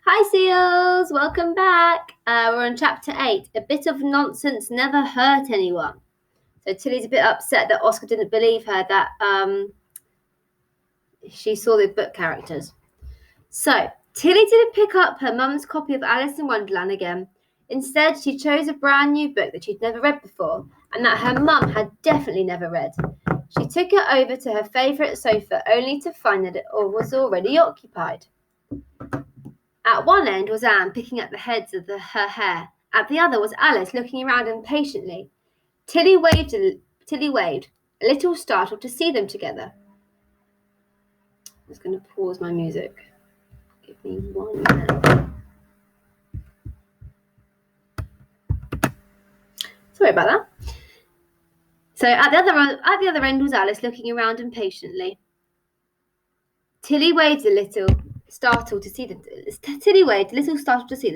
Hi Seals, welcome back. We're on chapter 8. A bit of nonsense never hurt anyone. So Tilly's a bit upset that Oscar didn't believe her that she saw the book characters. So Tilly didn't pick up her mum's copy of Alice in Wonderland again. Instead, she chose a brand new book that she'd never read before and that her mum had definitely never read. She took it over to her favourite sofa only to find that it was already occupied. At one end was Anne picking at the heads of her hair. At the other was Alice looking around impatiently. Tilly waved, a little startled to see them together. I'm just going to pause my music. Give me 1 minute. Sorry about that. So at the other end was Alice looking around impatiently. Tilly waved a little startled to see them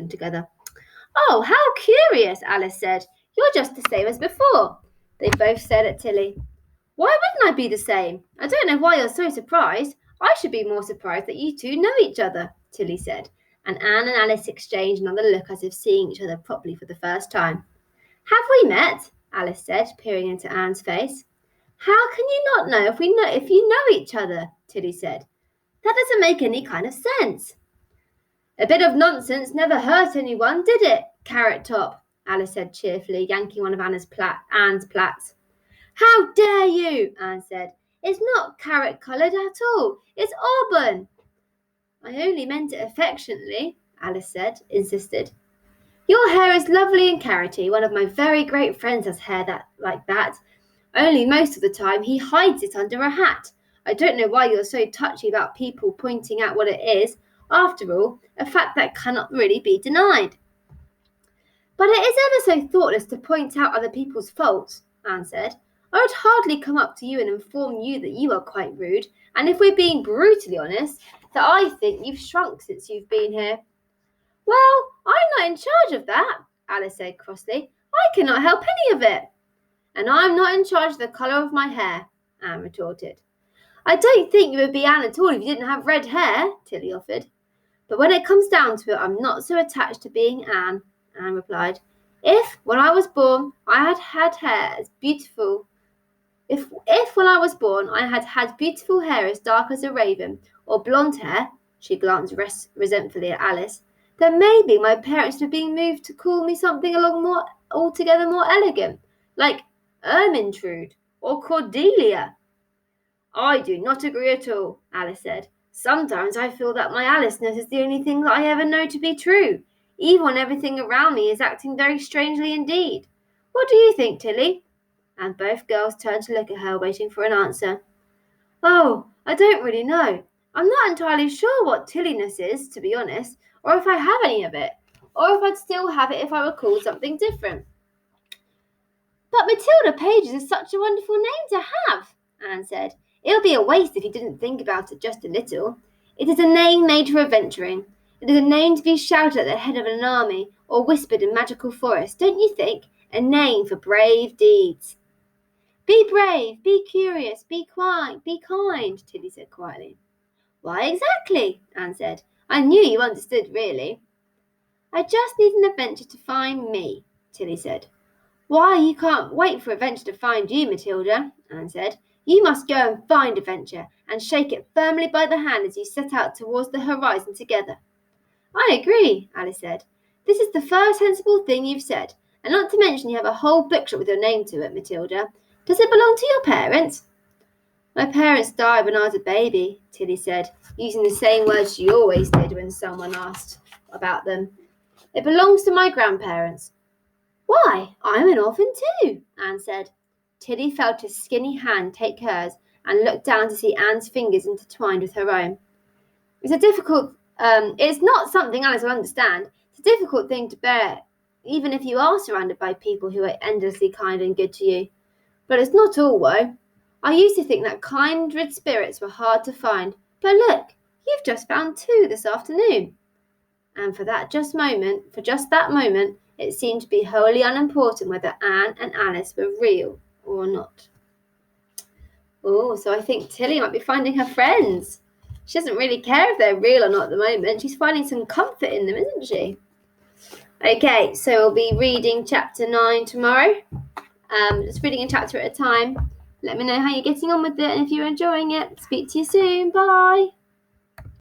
together. "Oh, how curious," Alice said. "You're just the same as before." They both stared at Tilly. "Why wouldn't I be the same? I don't know why you're so surprised. I should be more surprised that you two know each other," Tilly said, and Anne and Alice exchanged another look as if seeing each other properly for the first time. "Have we met?" Alice said, peering into Anne's face. "How can you not know if you know each other?" Tilly said. "That doesn't make any kind of sense." "A bit of nonsense never hurt anyone, did it, Carrot Top?" Alice said cheerfully, yanking one of Anne's plaits. "How dare you?" Anne said. "It's not carrot-coloured at all. It's auburn." "I only meant it affectionately," Alice insisted. "Your hair is lovely and carroty. One of my very great friends has hair like that. Only most of the time he hides it under a hat. I don't know why you're so touchy about people pointing out what it is. After all, a fact that cannot really be denied." "But it is ever so thoughtless to point out other people's faults," Anne said. "I would hardly come up to you and inform you that you are quite rude, and if we're being brutally honest, that I think you've shrunk since you've been here." "Well, I'm not in charge of that," Alice said crossly. "I cannot help any of it." "And I'm not in charge of the colour of my hair," Anne retorted. "I don't think you would be Anne at all if you didn't have red hair," Tilly offered. "But when it comes down to it, I'm not so attached to being Anne," Anne replied. "If, when I was born, I had had hair as beautiful If when I was born I had had beautiful hair as dark as a raven, or blonde hair," she glanced resentfully at Alice, "then maybe my parents would be moved to call me something altogether more elegant, like Ermintrude or Cordelia." "I do not agree at all," Alice said. "Sometimes I feel that my Aliceness is the only thing that I ever know to be true, even when everything around me is acting very strangely indeed. What do you think, Tilly?" And both girls turned to look at her, waiting for an answer. "Oh, I don't really know. I'm not entirely sure what Tilliness is, to be honest, or if I have any of it, or if I'd still have it if I were called something different." "But Matilda Pages is such a wonderful name to have," Anne said. "It would be a waste if you didn't think about it just a little. It is a name made for adventuring. It is a name to be shouted at the head of an army, or whispered in magical forests, don't you think? A name for brave deeds." "Be brave, be curious, be kind," Tilly said quietly. "Why exactly?" Anne said. "I knew you understood, really." "I just need an adventure to find me," Tilly said. "Why, you can't wait for adventure to find you, Matilda," Anne said. "You must go and find adventure, and shake it firmly by the hand as you set out towards the horizon together." "I agree," Alice said. "This is the first sensible thing you've said, and not to mention you have a whole bookshop with your name to it, Matilda. Does it belong to your parents?" "My parents died when I was a baby," Tilly said, using the same words she always did when someone asked about them. "It belongs to my grandparents." "Why, I'm an orphan too," Anne said. Tilly felt his skinny hand take hers and looked down to see Anne's fingers intertwined with her own. It's not something Alice will understand. It's a difficult thing to bear, even if you are surrounded by people who are endlessly kind and good to you. But it's not all woe. I used to think that kindred spirits were hard to find, but look, you've just found two this afternoon." And for just that moment, it seemed to be wholly unimportant whether Anne and Alice were real or not. Oh, so I think Tilly might be finding her friends. She doesn't really care if they're real or not at the moment. She's finding some comfort in them, isn't she? Okay, so we'll be reading chapter 9 tomorrow. Just reading a chapter at a time. Let me know how you're getting on with it and if you're enjoying it. Speak to you soon. Bye.